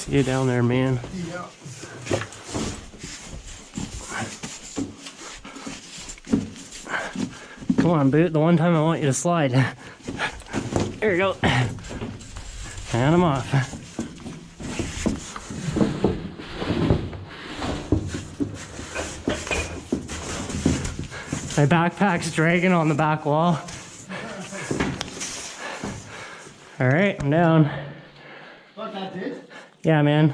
See you down there, man. Yeah. Come on, Boot. The one time I want you to slide. There you go. And I'm off. My backpack's dragging on the back wall. All right, I'm down. Thought that did? Yeah, man.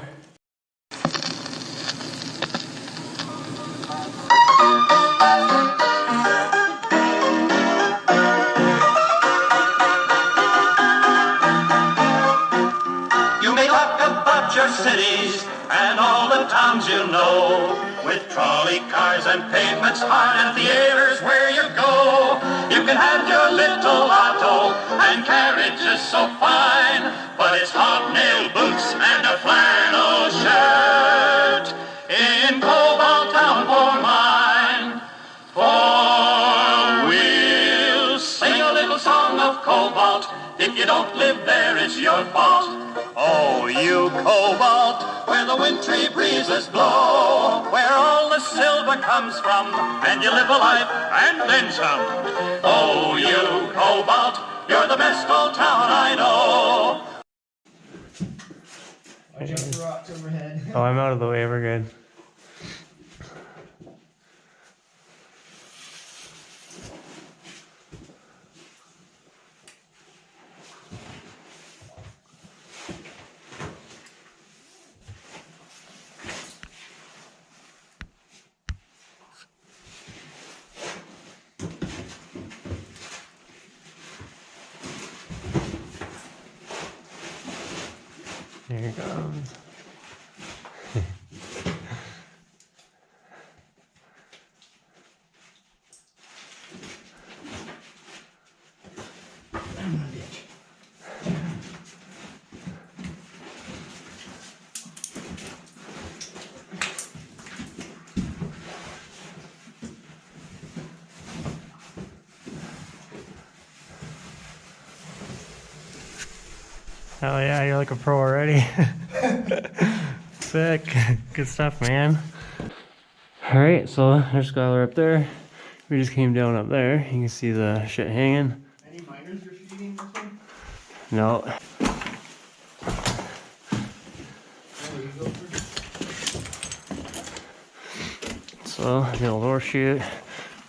You may talk about your cities and all the towns you know, with trolley cars and pavements hard and theaters where you go. You can have your little auto and carriages so fine, but it's hobnail boots and a flannel shirt in Cobalt Town for mine. For we'll sing a little song of Cobalt. If you don't live there, it's your fault. Oh, you Cobalt, where the wintry breezes blow, where all the silver comes from, and you live a life and then some. Oh, you Cobalt, you're the best old town I know. Watch out for rocks overhead. Oh, I'm out of the way. We're good. There it goes. Oh yeah, you're like a pro already. Sick. Good stuff, man. Alright, so there's Skyler up there. We just came down up there. You can see the shit hanging. Any miners graffitiing this one? No. Oh, you go first. So, the old horseshoe.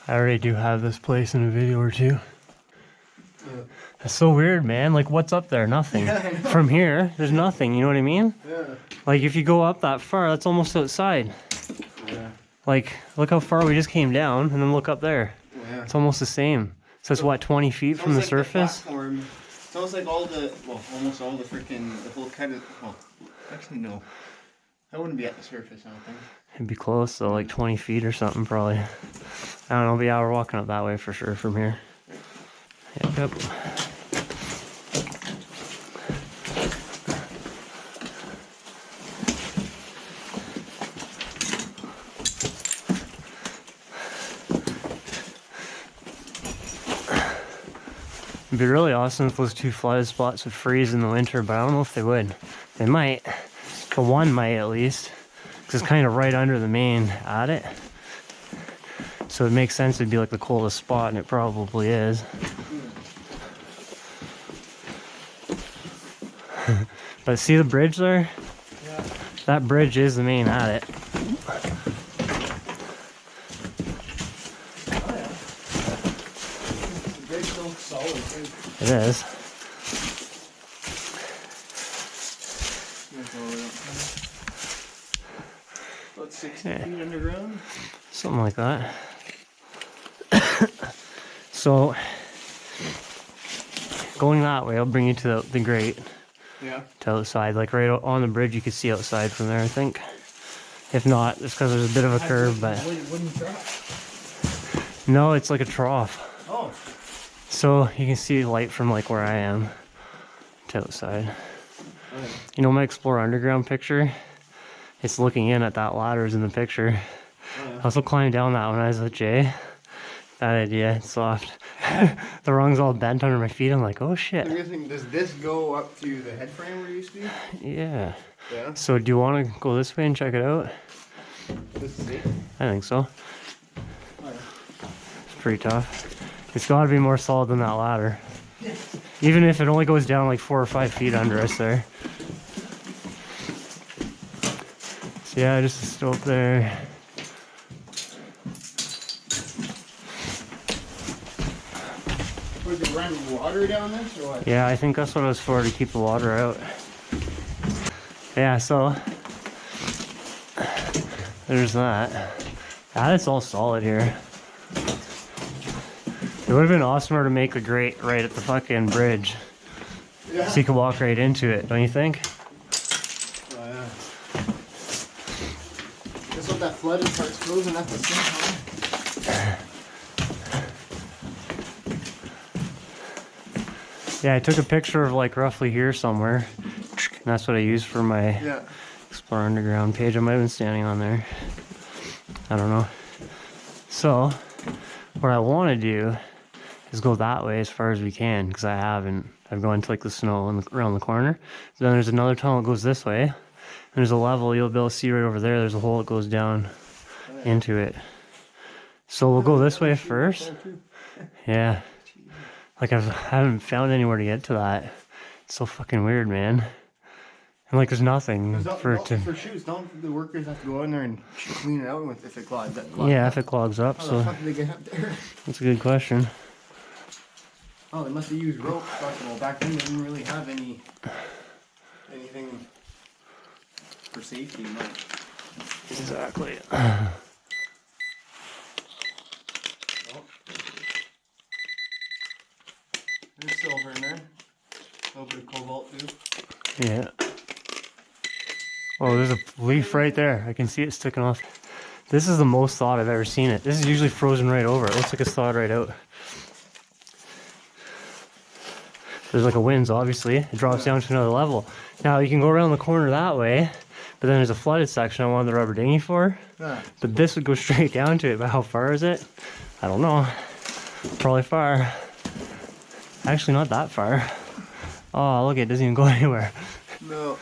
I already do have this place in a video or two. That's so weird, man. Like, what's up there? Nothing. Yeah, I know. From here, there's nothing. You know what I mean? Yeah. Like, if you go up that far, that's almost outside. Yeah. Like, look how far we just came down, and then look up there. Yeah. It's almost the same. So it's what, 20 feet from the surface? Platform. It's almost like all the, well, almost all the freaking, the whole kind of, well, actually no. That wouldn't be at the surface, I don't think. It'd be close, so like 20 feet or something, probably. I don't know, but yeah, we're walking up that way for sure from here. Yep. It'd be really awesome if those two flooded spots would freeze in the winter, but I don't know if they would. They might. But one might at least. Because it's kind of right under the main adit. So it makes sense it'd be like the coldest spot, and it probably is. But see the bridge there? Yeah. That bridge is the main adit. Oh, yeah. The bridge still looks solid, too. It is. About 60 Yeah. feet underground. Something like that. So, going that way, I'll bring you to the grate. Yeah. To outside, like right on the bridge, you could see outside from there, I think. If not, it's because there's a bit of a curve, but Wooden truck. no, it's like a trough. Oh. So you can see light from like where I am to outside. Oh, yeah. You know my Explore Underground picture? It's looking in at that ladder's in the picture. Oh, yeah. I also climbed down that when I was with Jay. That idea, it's soft. The rung's all bent under my feet. I'm like, oh shit. I'm guessing, does this go up to the head frame where it used to be? Yeah. Yeah. So do you want to go this way and check it out? This is it? I think so. Oh, yeah. It's pretty tough. It's got to be more solid than that ladder. Even if it only goes down like 4 or 5 feet under us there. So yeah, just a stope there. Was it run water down this or what? Yeah, I think that's what it was for, to keep the water out. Yeah, so there's that. It's all solid here. It would have been awesomer to make a grate right at the fucking bridge. Yeah. So you could walk right into it, don't you think? Oh, yeah. Just hope that flooded part's frozen at the same time. Yeah, I took a picture of like roughly here somewhere. And that's what I used for my Yeah. Explore Underground page. I might have been standing on there. I don't know. So, what I want to do is go that way as far as we can, because I haven't. I've gone to like the snow around the corner. Then there's another tunnel that goes this way. And there's a level you'll be able to see right over there. There's a hole that goes down into it. So we'll go this way first. Yeah. Like I haven't found anywhere to get to that. It's so fucking weird, man. And like there's nothing for it to. For shoes, don't the workers have to go in there and clean it out if it clogs up? Yeah, if it clogs up. How So the fuck did they get up there? that's a good question. Oh, they must have used rope. Well, back then they didn't really have anything for safety. No. Exactly. Oh. There's silver in there. A little bit of cobalt too. Yeah. Oh, there's a leaf right there. I can see it sticking off. This is the most thawed I've ever seen it. This is usually frozen right over. It looks like it's thawed right out. There's like a winds, obviously. It drops down to another level. Now you can go around the corner that way, but then there's a flooded section I wanted the rubber dinghy for. Yeah. But this would go straight down to it. But how far is it? I don't know. Probably far. Actually, not that far. Oh, look, it doesn't even go anywhere. No.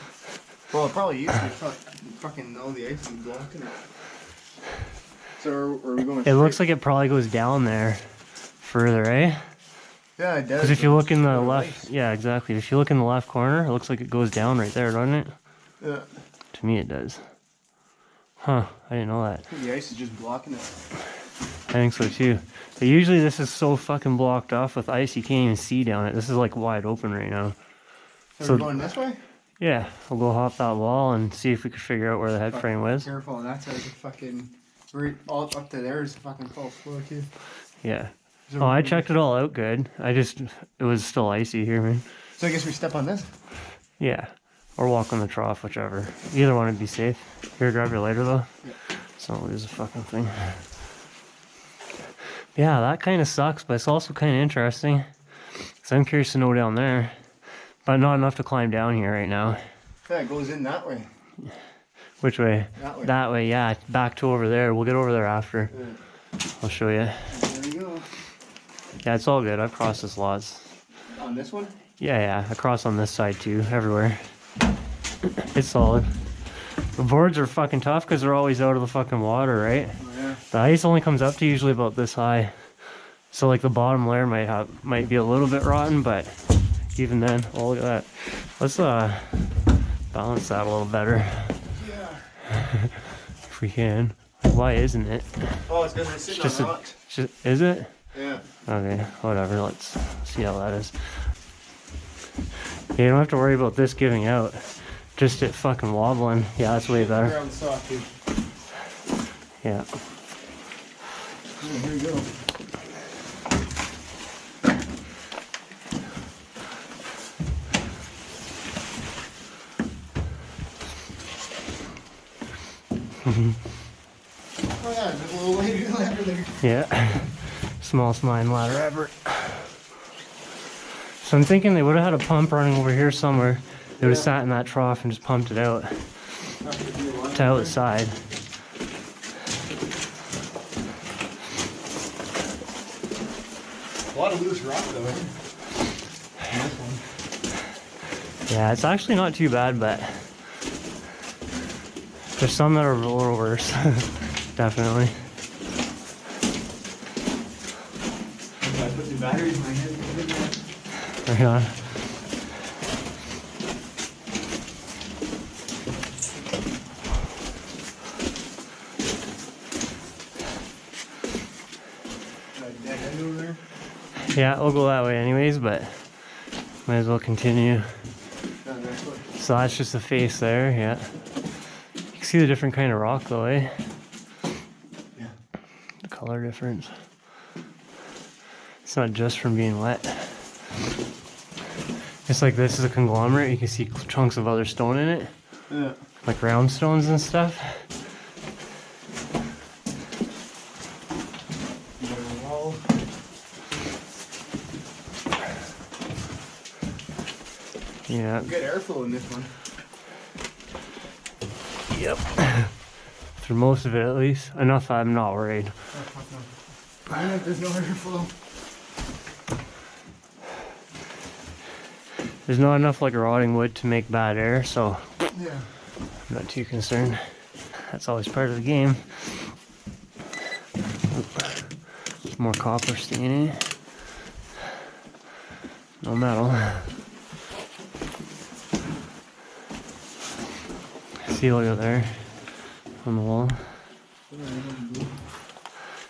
Well, it probably used to. Fucking all the ice is blocking it. So are we going? It looks like it probably goes down there further, eh? Yeah, it does. Because if you look in the It's left, ice. yeah, exactly. If you look in the left corner, it looks like it goes down right there, doesn't it? Yeah. To me, it does. Huh? I didn't know that. The ice is just blocking it. I think so too. But usually this is so fucking blocked off with ice you can't even see down it. This is like wide open right now. So we're going this way? Yeah, we'll go hop that wall and see if we can figure out where the head frame was. Careful, and that's like a fucking. Right all up to there is a fucking false floor too. Yeah. So Oh, I checked it all out good. It was still icy here, man. So I guess we step on this. Yeah. Or walk on the trough, whichever. Either one would be safe. Here, grab your lighter though. Yeah. So I'll lose the fucking thing. Yeah, that kind of sucks, but it's also kind of interesting. So I'm curious to know down there. But not enough to climb down here right now. Yeah, it goes in that way. Which way? That way. That way, yeah. Back to over there. We'll get over there after. Yeah. I'll show you. There we go. Yeah, it's all good. I've crossed this lots. On this one? Yeah. I cross on this side too, everywhere. It's solid. The boards are fucking tough because they're always out of the fucking water, right? Oh yeah. The ice only comes up to usually about this high. So like the bottom layer might be a little bit rotten, but even then, oh look at that. Let's balance that a little better. Yeah. If we can. Why isn't it? Oh, it's because it's sitting Just on a- rocks. Is it? Yeah. Okay, whatever. Let's see how that is. Yeah, you don't have to worry about this giving out. Just it fucking wobbling. Yeah, that's way better. Ground soft too. Yeah. Yeah, here we go. Oh yeah, there's a little ladder there. Yeah. Smallest mine ladder ever. So I'm thinking they would have had a pump running over here somewhere. They would have sat in that trough and just pumped it out to outside. A lot of loose rock though. This one. Yeah, it's actually not too bad, but there's some that are a little worse. Definitely. I put the batteries in my head. Right on. Dead end over there. Yeah, we'll go that way anyways, but might as well continue. Next way. So that's just the face there, yeah. You can see the different kind of rock though, eh? Yeah. The color difference. It's not just from being wet. It's like this is a conglomerate, you can see chunks of other stone in it. Yeah. Like round stones and stuff. Wall. Yeah. Good airflow in this one. Yep. For most of it at least. Enough that I'm not worried. I know there's no airflow. There's not enough like rotting wood to make bad air, so Yeah. I'm not too concerned. That's always part of the game. More copper staining. No metal. See, look out there on the wall.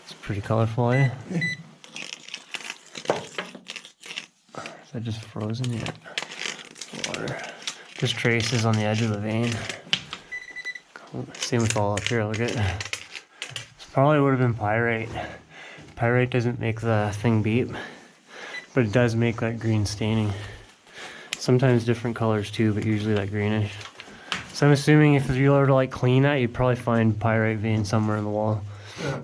It's pretty colorful, eh? Is that just frozen yet? Water. Just traces on the edge of the vein. Cool. Same with all up here, look at it. This probably would have been pyrite. Pyrite doesn't make the thing beep, but it does make that green staining. Sometimes different colors too, but usually that greenish. So I'm assuming if you were to like clean that, you'd probably find pyrite vein somewhere in the wall. Yeah.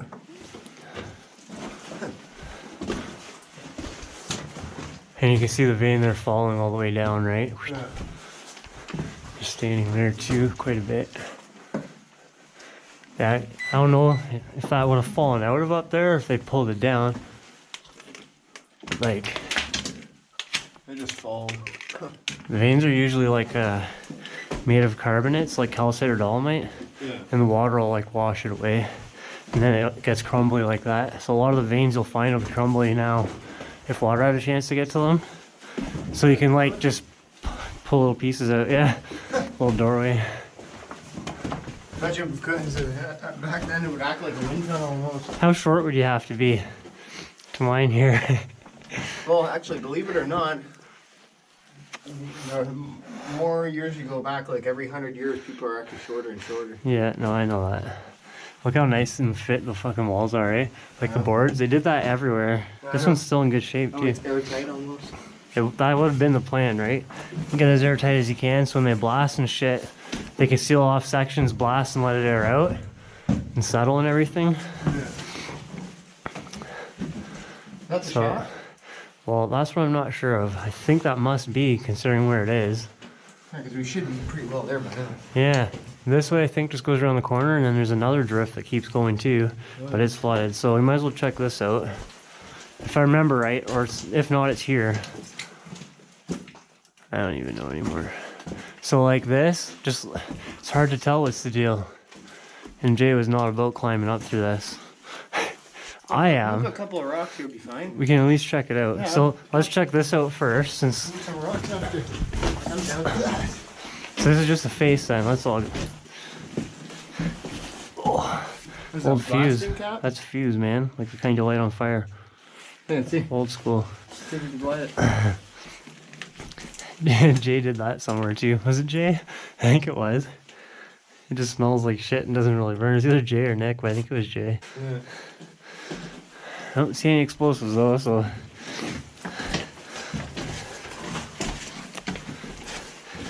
And you can see the vein there falling all the way down, right? Yeah. Just staining there too, quite a bit. Yeah, I don't know if that would have fallen out of up there, or if they pulled it down. Like, They just fall. the veins are usually like made of carbonates, like calcite or dolomite, Yeah. and the water will like wash it away. And then it gets crumbly like that. So a lot of the veins you'll find will be crumbly now if water had a chance to get to them. So you can like just pull little pieces out, yeah. Little doorway. Imagine because back then it would act like a wind tunnel almost. How short would you have to be to mine here? Well, actually, believe it or not, the more years you go back, like every 100 years, people are actually shorter and shorter. Yeah, no, I know that. Look how nice and fit the fucking walls are, eh? Like the boards, they did that everywhere. This one's still in good shape Oh, too. it's airtight almost. That would have been the plan, right? You get as airtight as you can, so when they blast and shit, they can seal off sections, blast and let it air out and settle and everything. That's a So, shaft? well, that's what I'm not sure of. I think that must be, considering where it is. Yeah, because we should be pretty well there by now. Yeah, this way I think just goes around the corner, and then there's another drift that keeps going too, but it's flooded. So we might as well check this out. If I remember right, or if not, it's here. I don't even know anymore. So like this, just, it's hard to tell what's the deal. And Jay was not about climbing up through this. I am. A couple of rocks here would be fine. We can at least check it out. Yeah. So let's check this out first, since, Some rocks after. I'm down for that. so this is just a face then, let's all, oh, Is old that fuse. blasting cap? That's a fuse, man. Like the kind you light on fire. Yeah, see. Old school. See if we can light it. Jay did that somewhere too. Was it Jay? I think it was. It just smells like shit and doesn't really burn. It's either Jay or Nick, but I think it was Jay. Yeah. I don't see any explosives though, so.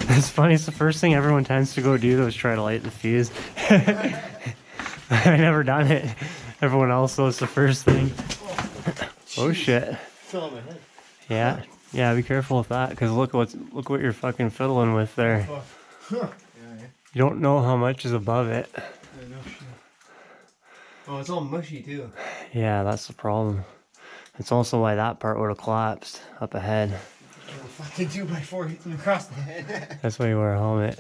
It's funny, it's the first thing everyone tends to go do though is try to light the fuse. I never done it. Everyone else though, it's the first thing. Oh shit. Fell on my head. Yeah. Yeah, be careful with that, because look what you're fucking fiddling with there. Huh. Yeah, yeah. You don't know how much is above it. I know shit. Oh, it's all mushy too. Yeah, that's the problem. It's also why that part would have collapsed up ahead. Fucking 2x4 hits me across the head. That's why you wear a helmet.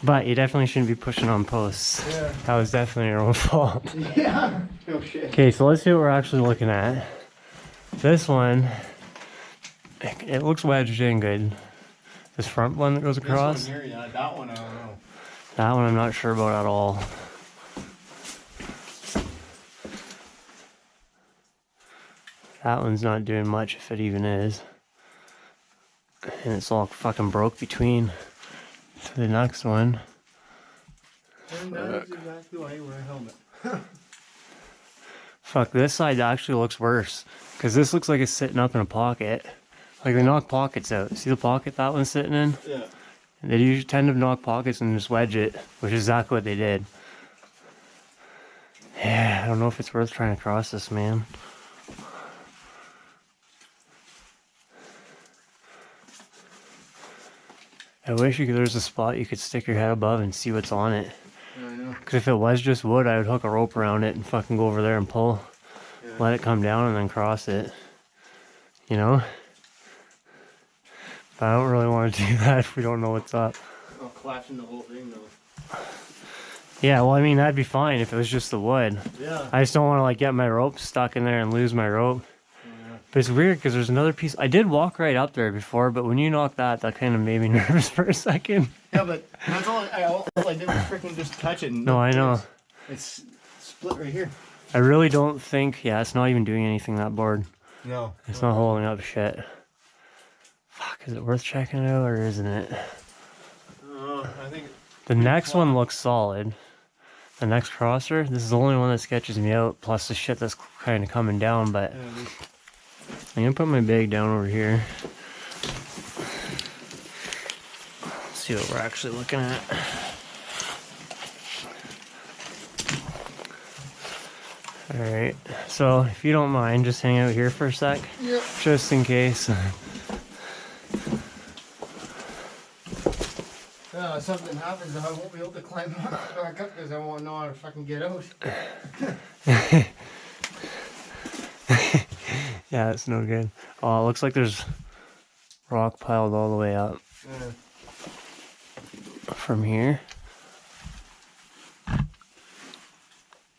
But you definitely shouldn't be pushing on posts. Yeah. That was definitely your own fault. Yeah. No shit. Okay, so let's see what we're actually looking at. This one, it looks wedged in good. This front one that goes across. This one here, yeah. That one, I don't know. That one I'm not sure about at all. That one's not doing much if it even is. And it's all fucking broke between to the next one. And that's exactly why you wear a helmet. Fuck, this side actually looks worse. Because this looks like it's sitting up in a pocket. Like they knock pockets out. See the pocket that one's sitting in? Yeah. They usually tend to knock pockets and just wedge it, which is exactly what they did. Yeah, I don't know if it's worth trying to cross this, man. I wish there was a spot you could stick your head above and see what's on it. Yeah, I know. Because if it was just wood, I would hook a rope around it and fucking go over there and pull. Yeah. Let it come down and then cross it. You know? But I don't really want to do that if we don't know what's up. I'll collapsing the whole thing though. Yeah, well, I mean, that'd be fine if it was just the wood. Yeah. I just don't want to, like, get my rope stuck in there and lose my rope. Yeah. But it's weird because there's another piece. I did walk right up there before, but when you knocked that kind of made me nervous for a second. Yeah, but that's all I did was freaking just touch it. And No, I know. It's split right here. I really don't think, yeah, it's not even doing anything, that board. No. It's not holding up shit. Fuck, is it worth checking it out or isn't it? I think The next one looks solid. The next crosser, this is the only one that sketches me out, plus the shit that's kind of coming down, but I'm gonna put my bag down over here. Let's see what we're actually looking at. Alright, so if you don't mind, just hang out here for a sec. Yep. Just in case. Something happens, I won't be able to climb back up because I won't know how to fucking get out. Yeah, it's no good. Oh, it looks like there's rock piled all the way up Yeah. from here.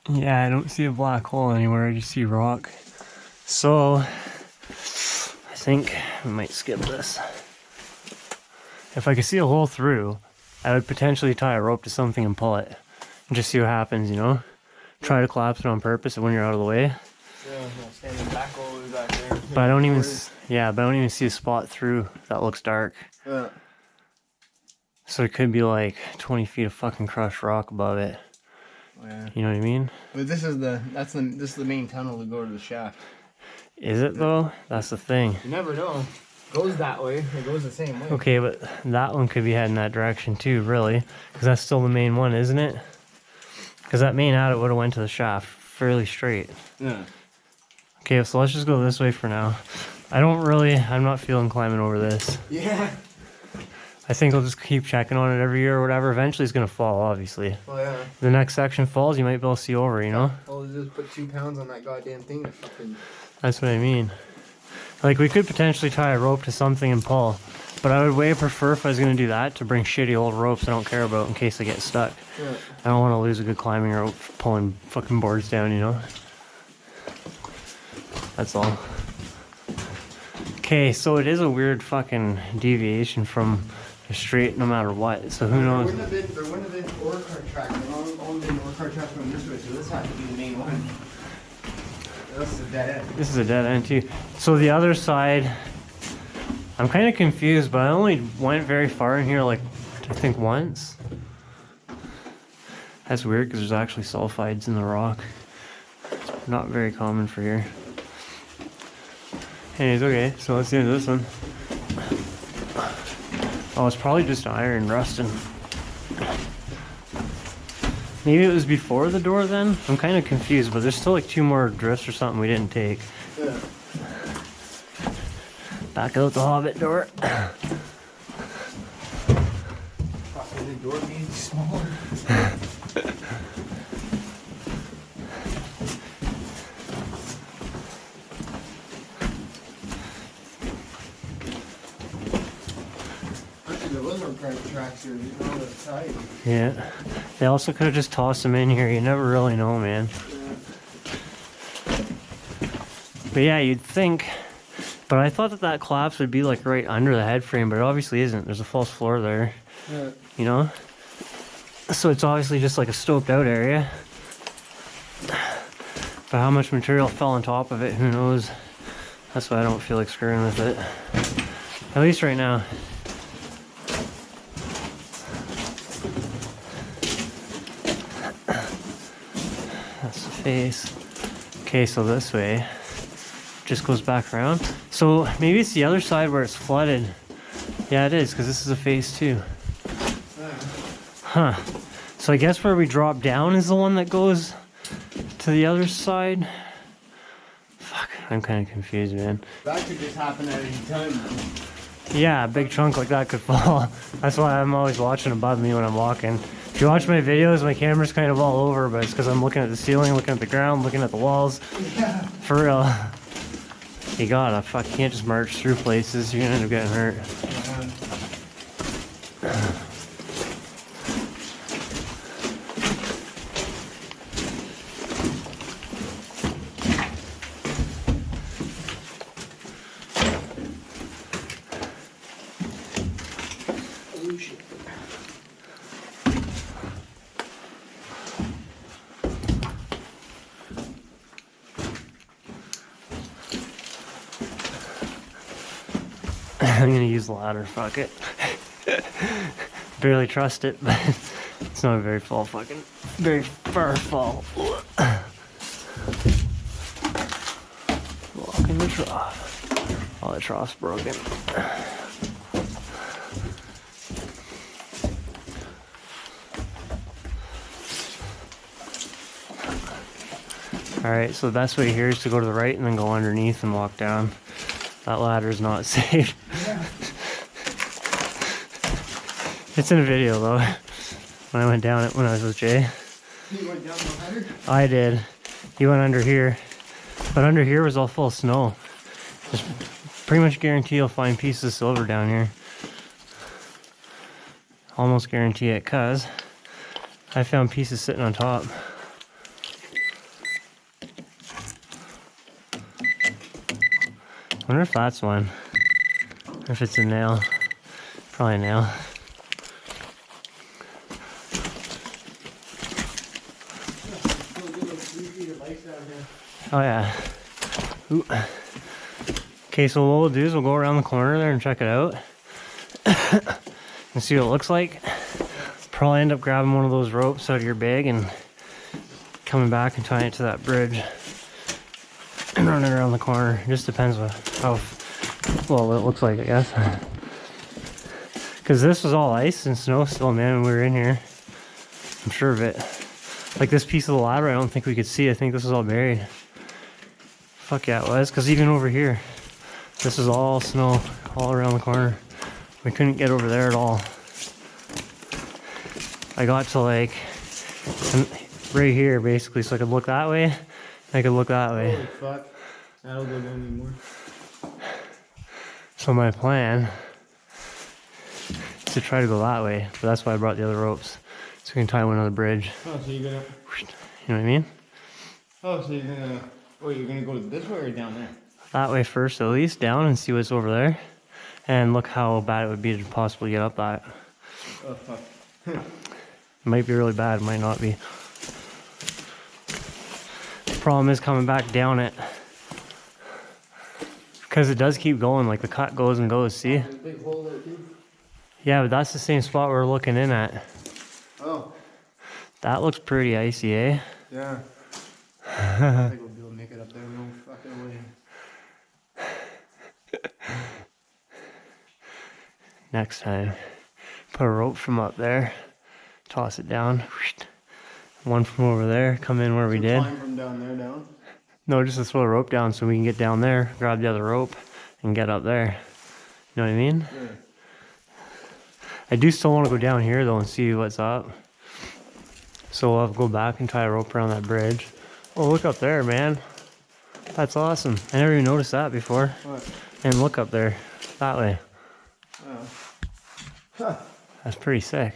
Yeah, I don't see a black hole anywhere, I just see rock. So, I think we might skip this. If I could see a hole through, I would potentially tie a rope to something and pull it. And just see what happens, you know? Try to collapse it on purpose when you're out of the way. Yeah, standing back all the way back there. But I don't even, yeah, but I don't even see a spot through that looks dark. Yeah. So it could be like 20 feet of fucking crushed rock above it. Yeah. You know what I mean? But this is the main tunnel to go to the shaft. Is it though? That's the thing. You never know. Goes that way, it goes the same way. Okay, but that one could be heading that direction too, really. Because that's still the main one, isn't it? Because that main adit would have went to the shaft fairly straight. Yeah. Okay, so let's just go this way for now. I'm not feeling climbing over this. Yeah. I think I'll just keep checking on it every year or whatever. Eventually it's going to fall, obviously. Well, yeah. The next section falls, you might be able to see over, you know? I'll just put 2 pounds on that goddamn thing to fucking... That's what I mean. Like, we could potentially tie a rope to something and pull, but I would way prefer if I was going to do that to bring shitty old ropes I don't care about in case I get stuck. Yeah. I don't want to lose a good climbing rope pulling fucking boards down, you know? That's all. Okay, so it is a weird fucking deviation from the straight no matter what, so who knows? There wouldn't have been ore car tracks. There only been ore car tracks going this way, so this has to be the main one. This is a dead end. This is a dead end too. So the other side, I'm kind of confused, but I only went very far in here, like, I think once. That's weird because there's actually sulfides in the rock. It's not very common for here. Anyways, okay, so let's get into this one. Oh, it's probably just iron rusting. Maybe it was before the door then? I'm kind of confused, but there's still like 2 more drifts or something we didn't take. Yeah. Back out the hobbit door. Possibly the door being smaller. or on the side. Yeah. They also could have just tossed them in here. You never really know, man. But yeah, you'd think. But I thought that that collapse would be like right under the head frame, but it obviously isn't. There's a false floor there. Yeah. You know? So it's obviously just like a stoked out area. But how much material fell on top of it, who knows? That's why I don't feel like screwing with it. At least right now. That's the face. Okay, so this way just goes back around. So maybe it's the other side where it's flooded. Yeah, it is, because this is a face too. Huh. So I guess where we drop down is the one that goes to the other side. Fuck, I'm kind of confused, man. That could just happen at any time. Yeah, a big chunk like that could fall. That's why I'm always watching above me when I'm walking. If you watch my videos, my camera's kind of all over, but it's because I'm looking at the ceiling, looking at the ground, looking at the walls. Yeah. For real. You gotta, fuck, you can't just march through places, you're gonna end up getting hurt. Oh shit. I'm gonna use the ladder, fuck it. Barely trust it, but it's not a very far fall. Walk in the trough. Oh, the trough's broken. Alright, so the best way here is to go to the right and then go underneath and walk down. That ladder is not safe. Yeah. It's in a video though. When I went down it when I was with Jay. You went down the ladder? I did. He went under here. But under here was all full of snow. Just pretty much guarantee you'll find pieces of silver down here. Almost guarantee it, cause I found pieces sitting on top. I wonder if that's one. Or if it's a nail. Probably a nail. Oh yeah. Ooh. Okay, so what we'll do is we'll go around the corner there and check it out. And see what it looks like. Probably end up grabbing one of those ropes out of your bag and coming back and tying it to that bridge. And running around the corner. It just depends on how well it looks like, I guess. Because this was all ice and snow still, man, when we were in here. I'm sure of it. Like this piece of the ladder, I don't think we could see. I think this was all buried. Fuck yeah, it was. Because even over here, this is all snow all around the corner. We couldn't get over there at all. I got to like right here basically, so I could look that way. I could look that way. Holy fuck. I don't go down anymore. So my plan is to try to go that way, but that's why I brought the other ropes. So we can tie one on the bridge. Oh, so you're gonna... You know what I mean? Oh, so you're gonna... Oh, you're gonna go this way or down there? That way first, at least, down and see what's over there. And look how bad it would be to possibly get up that. Oh, fuck. It might be really bad, it might not be. The problem is coming back down it. Because it does keep going, like the cut goes and goes, see? There's a big hole there too. Yeah, but that's the same spot we're looking in at. Oh. That looks pretty icy, eh? Yeah. I think we'll be able to make it up there, no fucking way. Next time, put a rope from up there, toss it down. One from over there, come in where we did. Climb from down there down? No, just to throw the rope down so we can get down there, grab the other rope, and get up there. You know what I mean? Yeah. I do still want to go down here though and see what's up. So we'll have to go back and tie a rope around that bridge. Oh, look up there, man. That's awesome. I never even noticed that before. What? And look up there, that way. Oh. Huh. That's pretty sick.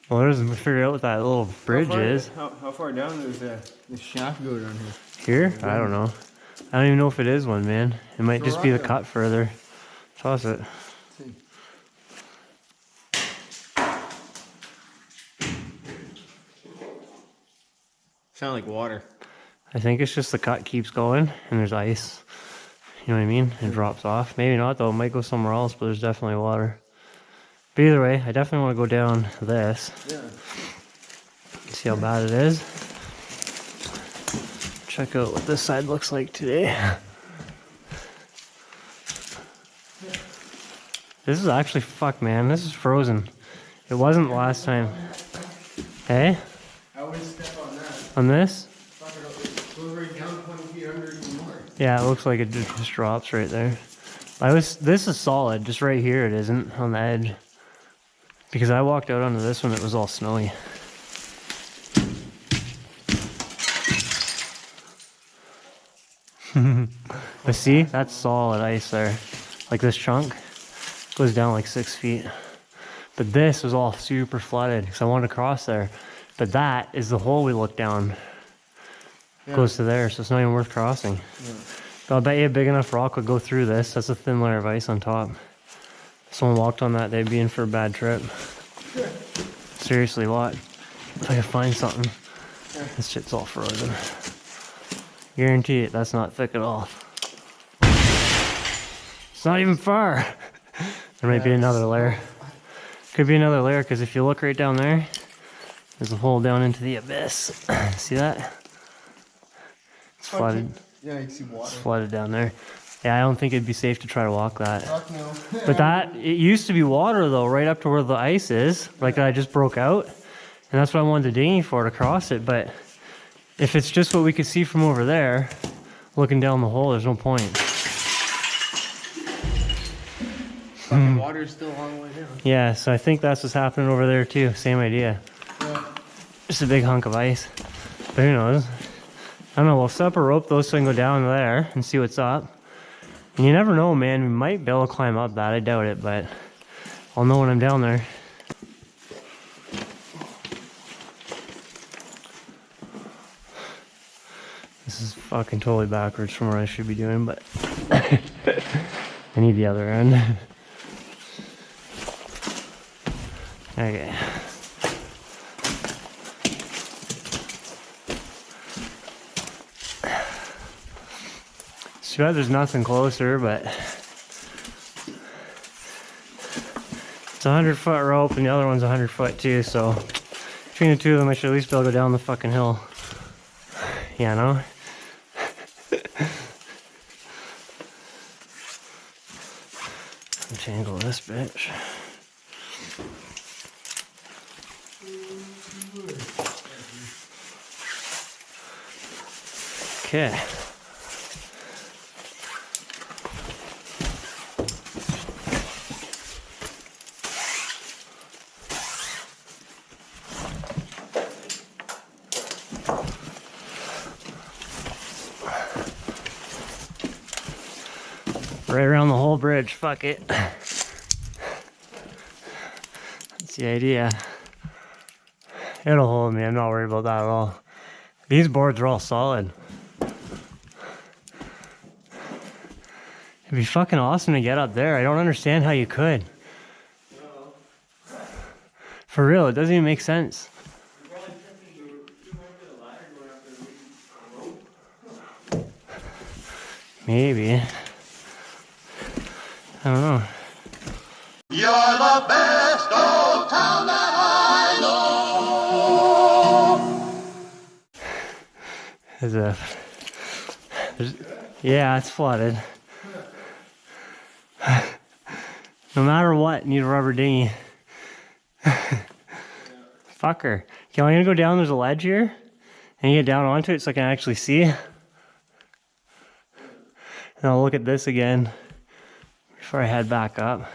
Well, there's we figure out what that little bridge is. How far down does the shaft go down here? Here? I don't know. I don't even know if it is one, man. It might just be the cut further. Toss it. Sound like water. I think it's just the cut keeps going and there's ice. You know what I mean? It drops off. Maybe not though. It might go somewhere else, but there's definitely water. But either way, I definitely want to go down this. Yeah. See how bad it is. Check out what this side looks like today. This is actually, fuck man, this is frozen. It wasn't last time. Hey? I always step on that. On this? Fuck it, it goes right down 20 feet under even more. Yeah, it looks like it just drops right there. This is solid, just right here it isn't, on the edge. Because I walked out onto this one, it was all snowy. But see, that's solid ice there. Like this chunk goes down like 6 feet. But this was all super flooded because I wanted to cross there. But that is the hole we looked down. Yeah. Goes to there, so it's not even worth crossing. Yeah. But I'll bet you a big enough rock would go through this. That's a thin layer of ice on top. If someone walked on that, they'd be in for a bad trip. Yeah. Seriously, what? If I could find something. Yeah. This shit's all frozen. Guarantee it, that's not thick at all. It's not even far. There might be another layer. Could be another layer, because if you look right down there, there's a hole down into the abyss. See that? It's flooded. Yeah, you can see water. It's flooded down there. Yeah, I don't think it'd be safe to try to walk that. Fuck no. But it used to be water though, right up to where the ice is, like that I just broke out. And that's what I wanted the dinghy for, to cross it. But if it's just what we could see from over there, looking down the hole, there's no point. Fucking water's still a long way down. Yeah, so I think that's what's happening over there too. Same idea. Yeah. Just a big hunk of ice. But who knows? I don't know, we'll set up a rope though so I can go down there and see what's up. And you never know, man, we might be able to climb up that. I doubt it, but I'll know when I'm down there. This is fucking totally backwards from what I should be doing, but I need the other end. Okay. Too bad there's nothing closer, but it's a 100-foot rope and the other one's 100-foot too, so between the two of them I should at least be able to go down the fucking hill. Yeah, no? Untangle this bitch. Okay. Right around the whole bridge, fuck it. That's the idea. It'll hold me, I'm not worried about that at all. These boards are all solid. It'd be fucking awesome to get up there. I don't understand how you could. For real, it doesn't even make sense. Maybe. I don't know. You're the best old town that I know. Yeah, it's flooded. No matter what, need a rubber dinghy. Fucker. Okay, I'm gonna go down, there's a ledge here. And you get down onto it so I can actually see. And I'll look at this again before I head back up.